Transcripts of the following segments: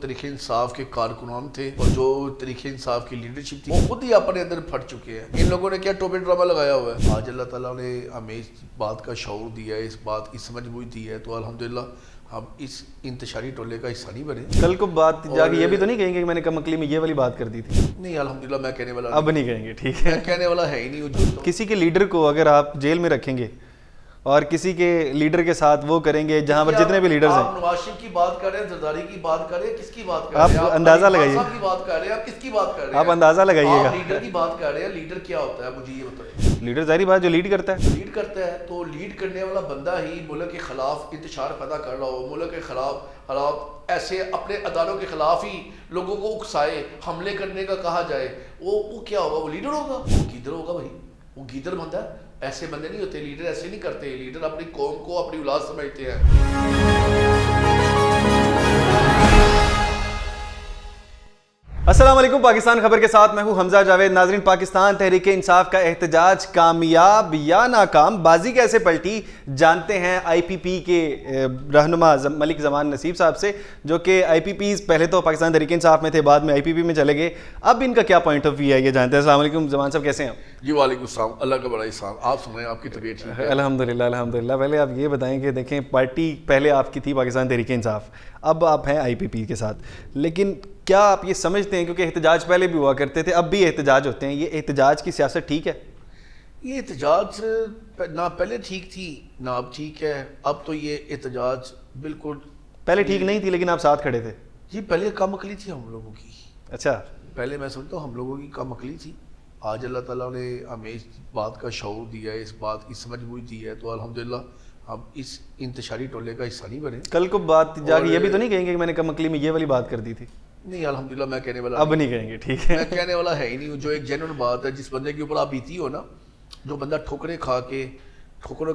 طریقے انصاف کے کارکنان تھے اور جو طریقے انصاف کی لیڈرشپ تھی وہ خود ہی اپنے اندر پھٹ چکے ہیں. ان لوگوں نے کیا ٹوپی ڈرامہ لگایا ہوا ہے. آج اللہ تعالیٰ نے ہمیں اس بات کا شعور دیا ہے, اس بات کی سمجھ بوجھ دی ہے, تو الحمدللہ ہم اس انتشاری ٹولے کا حصہ نہیں بنے. کل کو بات جا کے یہ بھی تو نہیں کہیں گے کہ میں نے کم عقلی میں یہ والی بات کر دی تھی؟ نہیں الحمدللہ میں کہنے والا اب نہیں کہیں گے, ٹھیک ہے. میں کہنے والا ہے ہی نہیں. کسی کے لیڈر کو اگر آپ جیل میں رکھیں گے اور کسی کے لیڈر کے ساتھ وہ کریں گے جہاں پر جتنے بھی لیڈرز ہیں, آپ نواز شریف کی بات کر رہے ہیں, زرداری کی بات کر رہے ہیں, کس کی بات کر رہے ہیں, آپ اندازہ لگائیے, کی بات کر رہے ہیں, آپ کس کی بات کر رہے ہیں, آپ اندازہ لگائیے گا. لیڈر کی بات کر رہے ہیں, لیڈر کیا ہوتا ہے مجھے یہ بتائیں. لیڈر ظاہری بات جو لیڈ کرتا ہے, لیڈ کرتا ہے تو لیڈ کرنے والا بندہ ہی ملک کے خلاف انتشار پیدا کر رہا ہو, ملک کے خلاف حالات ایسے اپنے اداروں کے خلاف ہی لوگوں کو اکسائے, حملے کرنے کا کہا جائے, وہ کیا ہوگا, وہ لیڈر ہوگا, وہ گیدڑ ہوگا بھائی, وہ گیدڑ بندہ ہے. ایسے بندے نہیں ہوتے لیڈر, ایسے نہیں کرتے. لیڈر اپنی قوم کو اپنی اولاد سمجھتے ہیں. السلام علیکم. پاکستان خبر کے ساتھ میں ہوں حمزہ جاوید. ناظرین, پاکستان تحریک انصاف کا احتجاج کامیاب یا ناکام, بازی کیسے پلٹی, جانتے ہیں آئی پی پی کے رہنما ملک زمان نصیب صاحب سے, جو کہ آئی پی پیز پہلے تو پاکستان تحریک انصاف میں تھے, بعد میں آئی پی پی میں چلے گئے. اب ان کا کیا پوائنٹ آف ویو ہے یہ جانتے ہیں. السلام علیکم زمان صاحب, کیسے ہیں آپ؟ جی وعلیکم السلام, اللہ کا بڑا احسان. آپ سنائیں, آپ کی طبیعت ٹھیک ہے؟ الحمدللہ الحمدللہ. پہلے آپ یہ بتائیں کہ دیکھیں, پارٹی پہلے آپ کی تھی پاکستان تحریک انصاف, اب آپ ہیں آئی پی پی کے ساتھ, لیکن کیا آپ یہ سمجھتے ہیں, کیونکہ احتجاج پہلے بھی ہوا کرتے تھے, اب بھی احتجاج ہوتے ہیں, یہ احتجاج کی سیاست ٹھیک ہے؟ یہ احتجاج نہ پہلے ٹھیک تھی نہ اب ٹھیک ہے. اب تو یہ احتجاج بالکل پہلے ٹھیک نہیں تھی لیکن آپ ساتھ کھڑے تھے. جی پہلے کم عقلی تھی ہم لوگوں کی. اچھا, پہلے میں سمجھتا ہوں ہم لوگوں کی کم عقلی تھی. آج اللہ تعالیٰ نے ہمیں اس بات کا شعور دیا ہے, اس بات کی سمجھ بوجھ دی ہے, تو الحمدللہ ہم اس انتشاری ٹولے کا حصہ نہیں بنے. کل کو بات جا کے یہ بھی تو نہیں کہیں گے کہ میں نے کم عقلی میں یہ والی بات کر دی تھی؟ نہیں الحمدللہ میں کہنے والا اب نہیں کہیں گے, ٹھیک ہے. میں کہنے والا ہے ہی نہیں. جو ایک جینوئن بات ہے, جس بندے کے اوپر آپ بیتی ہو نا, جو بندہ ٹھوکریں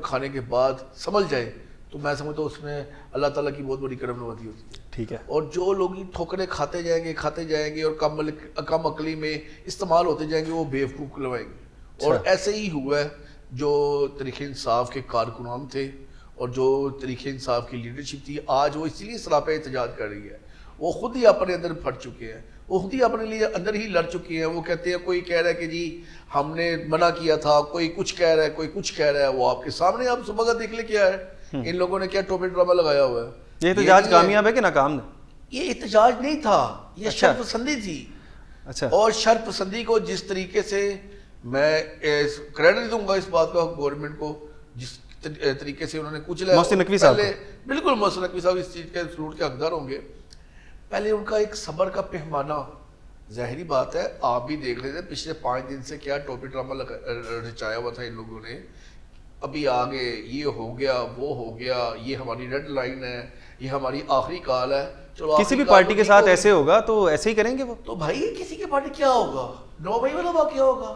کھانے کے بعد سمجھ جائے, تو میں سمجھتا ہوں اس میں اللہ تعالیٰ کی بہت بڑی کرم نوازی ہوتی ہے. ٹھیک ہے. اور جو لوگ ٹھوکریں کھاتے جائیں گے اور کم عقلی میں استعمال ہوتے جائیں گے, وہ بیوقوف کہلوائیں گے. اور ایسے ہی ہوا ہے, جو طریقے انصاف کے کارکنان تھے اور جو طریقے انصاف کی لیڈرشپ تھی, آج وہ اسی لیے سراپے احتجاج کر رہی ہے. وہ خود ہی اپنے اندر پھٹ چکے ہیں, وہ خود ہی اپنے لیے اندر ہی لڑ چکے ہیں. وہ کہتے ہیں, کوئی کہہ رہا ہے کہ جی ہم نے منع کیا تھا, کوئی کچھ کہہ رہا ہے, کوئی کچھ کہہ رہا ہے. وہ آپ کے سامنے, آپ صبح کا دیکھ لیں کیا ہے. ان لوگوں نے کیا ٹوپی ڈرامہ لگایا ہوا ہے. یہ احتجاج کامیاب ہے کہ ناکام ہے؟ یہ احتجاج نہیں تھا, یہ شر پسندی تھی. اچھا. اور شر پسندی کو جس طریقے سے میں کریڈٹ دوں گا اس بات کا گورنمنٹ کو, جس طریقے سے انہوں نے کچلا, محسن نقوی صاحب, بالکل محسن نقوی صاحب اس چیز کے سلوٹ کے حقدار ہوں گے. پہلے ان کا ایک صبر کا پیمانہ, ظاہری بات ہے آپ بھی دیکھ رہے تھے پچھلے 5 دن سے کیا ٹوپی ڈرامہ رچایا ہوا تھا ان لوگوں نے. ابھی آگے یہ ہو گیا, وہ ہو گیا, یہ ہماری ریڈ لائن ہے, یہ ہماری آخری کال ہے. چلو کسی بھی پارٹی کے ساتھ ایسے ہوگا تو ایسے ہی کریں گے وہ. تو بھائی کسی کی پارٹی کیا ہوگا, 9 مئی والا واقعہ ہوگا,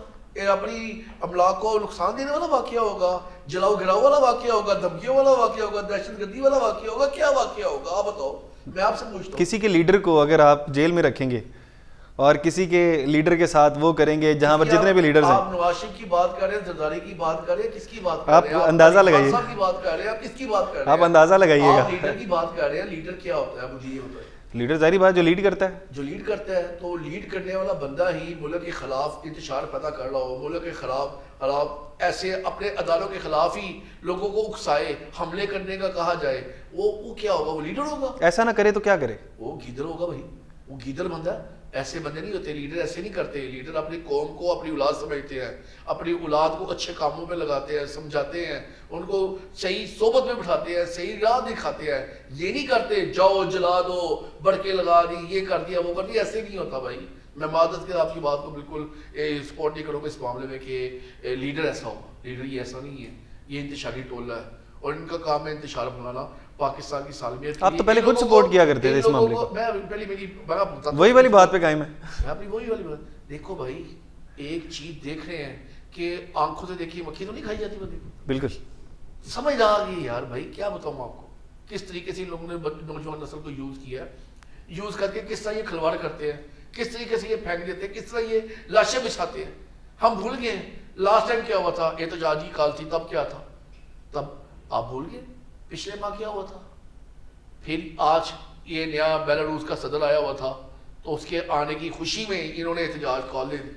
اپنی املاک کو نقصان دینے والا واقعہ ہوگا, جلاؤ گراؤ والا واقعہ ہوگا, دھمکیوں والا واقعہ ہوگا, دہشت گردی والا واقعہ ہوگا, کیا واقعہ ہوگا آپ بتاؤ. میں آپ سے پوچھتا ہوں, کسی کے لیڈر کو اگر آپ جیل میں رکھیں گے اور کسی کے لیڈر کے ساتھ وہ کریں گے جہاں پر جتنے بھی لیڈرز ہیں, آپ نواز شریف کی بات کر رہے ہیں, زرداری کی بات کر رہے ہیں, کس کی بات کر رہے ہیں, آپ اندازہ لگائیے, کی بات کر رہے ہیں, آپ کس کی بات کر رہے ہیں, آپ اندازہ لگائیے گا. لیڈر کی بات کر رہے ہیں, لیڈر کیا ہوتا ہے مجھے یہ بتائیں. لیڈر ظاہری بات جو لیڈ کرتا ہے, جو لیڈ کرتا ہے, تو لیڈ کرنے والا بندہ ہی ملک کے خلاف انتشار پیدا کر رہا ہو, ملک کے خلاف حالات ایسے اپنے اداروں کے خلاف ہی لوگوں کو اکسائے, حملے کرنے کا کہا جائے, وہ کیا ہوگا, وہ لیڈر ہوگا. ایسا نہ کرے تو کیا کرے, وہ گیدڑ ہوگا بھائی, وہ گیدڑ بندہ ہے. ایسے بندے نہیں ہوتے لیڈر, ایسے نہیں کرتے. لیڈر اپنی قوم کو اپنی اولاد سمجھتے ہیں, اپنی اولاد کو اچھے کاموں میں لگاتے ہیں, سمجھاتے ہیں, ان کو صحیح صحبت میں بٹھاتے ہیں, صحیح راہ دکھاتے ہیں. یہ نہیں کرتے جاؤ جلا دو, بڑکے لگا دی, یہ کر دیا, وہ کر دیا. ایسے نہیں ہوتا بھائی. میں معذرت کے آپ کی بات کو بالکل سپورٹ نہیں کروں گا اس معاملے میں کہ لیڈر ایسا ہوگا. لیڈر یہ ایسا نہیں ہے, یہ انتشاری ٹولہ ہے اور ان کا کام ہے انتشار بنانا پاکستان کی سالمیت. آپ تو پہلے خود سپورٹ کیا کرتے تھے اس معاملے کو. وہی والی بات پہ قائم ہے. میں اپنی وہی والی بات, دیکھو بھائی ایک چیز دیکھ رہے ہیں کہ آنکھوں سے دیکھی مکھی تو نہیں کھائی جاتی بندے کو. بالکل سمجھ آ گئی یار بھائی, کیا بتاؤں آپ کو کس طریقے سے لوگوں نے نوجوان نسل کو یوز کیا, یوز کر کے کس طرح یہ کھلواڑ کرتے ہیں, کس طریقے سے یہ پھینک دیتے ہیں, کس طرح یہ لاشیں بچھاتے ہیں. ہم بھول گئے لاسٹ ٹائم کیا ہوا تھا, احتجاجی کال تھی, تب کیا تھا, تب آپ بھول گئے پچھلے ماہ کیا ہوا تھا. پھر آج یہ نیا بیلاروس کا صدر آیا ہوا تھا تو اس کے آنے کی خوشی میں انہوں نے احتجاج کال لے دی.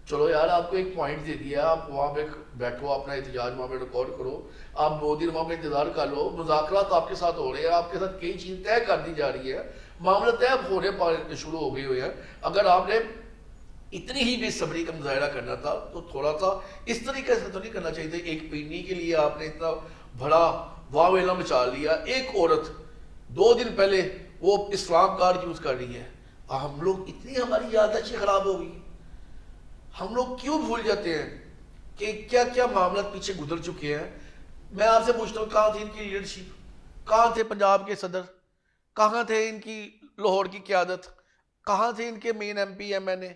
چلو یار آپ کو ایک پوائنٹ دے دیا, آپ وہاں پہ بیٹھو, اپنا احتجاج وہاں پہ ریکارڈ کرو, آپ 2 دن وہاں پہ انتظار کر لو, مذاکرات آپ کے ساتھ ہو رہے ہیں, آپ کے ساتھ کئی چیز طے کر دی جا رہی ہے, معاملہ طے ہونے شروع ہو گئے ہوئے ہیں. اگر آپ نے اتنی ہی بے صبری کا مظاہرہ کرنا تھا تو تھوڑا سا اس طریقے سے تو نہیں کرنا چاہیے تھا. ایک پینی کے لیے آپ نے اتنا بڑا واہ ویلا مچا لیا. ایک عورت 2 دن پہلے وہ اسلام کارڈ یوز کر رہی ہے, ہم لوگ اتنی ہماری یادداشت خراب ہو گئی, ہم لوگ کیوں بھول جاتے ہیں کہ کیا کیا معاملات پیچھے گزر چکے ہیں. میں آپ سے پوچھتا ہوں, کہاں تھی ان کی لیڈرشپ, کہاں تھے پنجاب کے صدر, کہاں تھے ان کی لاہور کی قیادت, کہاں تھے ان کے مین ایم پی ایم این اے.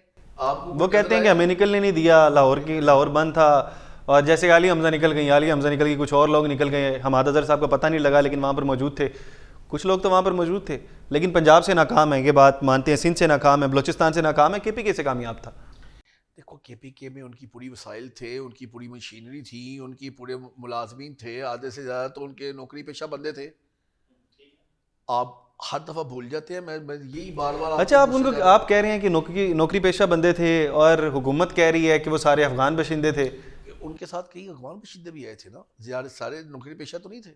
وہ کہتے ہیں کہ ہمیں نکلنے نہیں دیا, لاہور بند تھا, اور جیسے عالی حمزہ نکل گئی, عالی حمزہ نکل گئی, کچھ اور لوگ نکل گئے, حماد اظہر صاحب کا پتہ نہیں لگا لیکن وہاں پر موجود تھے, کچھ لوگ تو وہاں پر موجود تھے. لیکن پنجاب سے ناکام ہے, یہ بات مانتے ہیں, سندھ سے ناکام ہے, بلوچستان سے ناکام ہے, کے پی کے سے کامیاب تھا. دیکھو کے پی کے میں ان کی پوری وسائل تھے, ان کی پوری مشینری تھی, ان کی پورے ملازمین تھے, آدھے سے زیادہ تو ان کے نوکری پیشہ بندے تھے. آپ ہر دفعہ بھول جاتے ہیں, میں یہی بار بار. اچھا آپ ان کو آپ کہہ رہے ہیں کہ نوکری پیشہ بندے تھے اور حکومت کہہ رہی ہے کہ وہ سارے افغان باشندے تھے. ان کے ساتھ کئی افغان باشندے بھی آئے تھے نا, زیادہ سارے نوکری پیشہ تو نہیں تھے,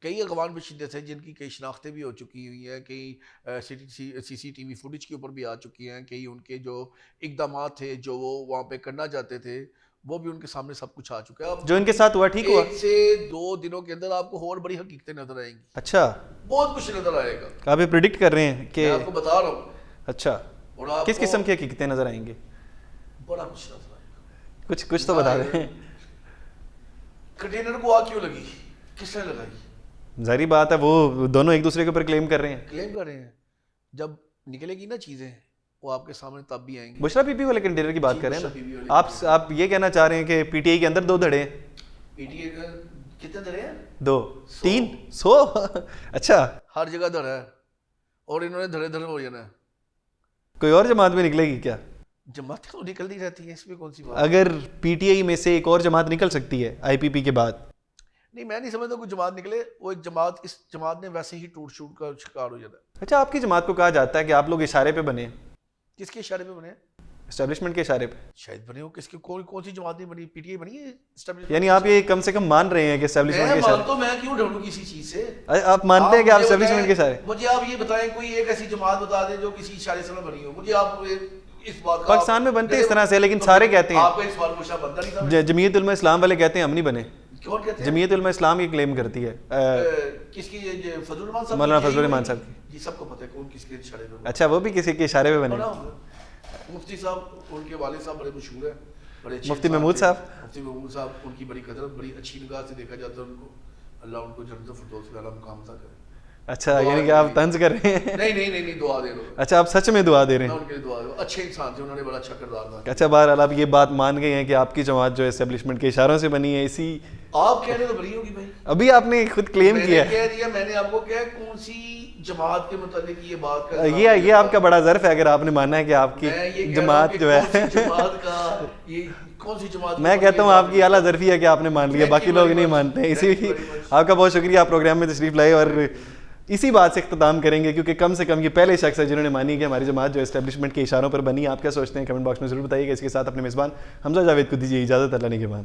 کئی افغان باشندے تھے جن کی کئی شناختیں بھی ہو چکی ہوئی ہیں, کئی سی سی ٹی وی فوٹیج کے اوپر بھی آ چکی ہیں, کئی ان کے جو اقدامات تھے جو وہ وہاں پہ کرنا چاہتے تھے وہ بھی ان کے سامنے سب کچھ آ چکا ہے. جو ان کے ساتھ ہوا ٹھیک ہوا, 1 سے 2 دنوں کے اندر آپ کو اور بڑی حقیقتیں نظر آئیں گی. اچھا بہت کچھ نظر آئے گا. آپ یہ پریڈکٹ کر رہے ہیں کہ میں آپ کو بتا رہا ہوں. اچھا کس قسم کی حقیقتیں نظر آئیں گے؟ بڑا کچھ نظر آئے گا. کچھ تو بتا رہے ہیں. کنٹینر کو آگ کیوں لگی, کس نے لگائی؟ ظاہری بات ہے وہ دونوں ایک دوسرے کے اوپر کلیم کر رہے ہیں. کلیم کر رہے ہیں, جب نکلے گی نا چیزیں وہ آپ کے سامنے تب بھی آئیں گی. بشرا بی بی والے کنٹینر کی بات کر رہے ہیں نا آپ یہ کہنا چاہ رہے ہیں کہ پی ٹی آئی کے اندر 2 دھڑے ہیں. پی ٹی اے کتنے دھڑے ہیں؟ 2 3 100. اچھا ہر جگہ دھڑا ہے اور انہوں نے دھڑے دھڑے ہو جانا ہے. کوئی اور جماعت میں نکلے گی کیا؟ جماعت تو نکلتی رہتی ہے, اس میں کون سی بات. اگر پی ٹی آئی میں سے ایک اور جماعت نکل سکتی ہے آئی پی پی کے بعد, نہیں میں نہیں سمجھتا کوئی جماعت نکلے. وہ ایک جماعت, اس جماعت نے ویسے ہی ٹوٹ شوٹ کا شکار ہو جاتا ہے. اچھا آپ کی جماعت کو کہا جاتا ہے کہ آپ لوگ اشارے پہ بنے. کس کے اشارے پہ بنے؟ اسٹیبلشمنٹ کے اشارے پہ شاید بنے ہو. کس کے کون سی جماعت نہیں بنی؟ پی ٹی آئی بنی ہے اسٹیبلشمنٹ. یعنی آپ یہ کم سے کم مان رہے ہیں کہ اسٹیبلشمنٹ کے اشارے. تو میں کیوں ڈھونڈوں کسی چیز سے؟ آپ مانتے ہیں کہ آپ اسٹیبلشمنٹ کے اشارے. مجھے آپ یہ بتائیں کوئی ایک ایسی جماعت بتا دیں جو کسی اشارے سے نہ بنی ہو. مجھے آپ اس بات پاکستان میں بنتے اس طرح سے, لیکن سارے کہتے ہیں. آپ کا اس سوال پوچھا بنتا نہیں تھا. جمعیت علماء اسلام والے کہتے ہیں ہم نہیں بنے. کون کہتے ہیں؟ جمعیت علماء اسلام کی کلیم کرتی ہے. کس کی؟ فضل الرحمان صاحب. مولانا فضل الرحمان صاحب کی. جی سب کو پتہ ہے کون کس کے اشارے پہ. اچھا وہ بھی کسی کے اشارے پہ بنے. مفتی صاحب, ان کے والد صاحب بڑے مشہور ہیں, بڑے اچھے. مفتی محمود صاحب. مفتی محمود صاحب, ان کی بڑی قدر, بڑی اچھی نگاہ سے دیکھا جاتا ہے ان کو. اللہ ان کو جنت الفردوس میں اعلیٰ مقام عطا کرے. اچھا یعنی کہ آپ طنز کر رہے ہیں؟ نہیں دعا دے رہے ہو. اچھا آپ سچ میں دعا دے رہے ہیں؟ ان کے لیے دعا دے. اچھے انسان تھے, انہوں نے بڑا اچھا کردار ادا کیا. اچھا بہرحال آپ یہ بات مان گئے ہیں کہ آپ کی جماعت جو اسٹیبلشمنٹ کے اشاروں سے بنی ہے. اسی آپ کہنے تو بری ہوگی بھائی. ابھی آپ نے خود کلیم کیا ہے. کہہ دیا میں نے آپ کو کہ کون سی جماعت کے متعلق یہ بات کر. یہ آپ کا بڑا ظرف ہے اگر آپ نے مانا ہے کہ آپ کی جماعت جو ہے. میں کہتا ہوں آپ کی اعلیٰ ظرفی ہے کہ آپ نے مان لیا, باقی لوگ نہیں مانتے ہیں. اسی آپ کا بہت شکریہ, آپ پروگرام میں تشریف لائے, اور اسی بات سے اختتام کریں گے کیونکہ کم سے کم یہ پہلے شخص ہے جنہوں نے مانی کہ ہماری جماعت جو اسٹیبلشمنٹ کے اشاروں پر بنی. آپ کیا سوچتے ہیں کمنٹ باکس میں ضرور بتائیے گا. اس کے ساتھ اپنے میزبان حمزہ جاوید کو دیجیے اجازت. اللہ نگہبان.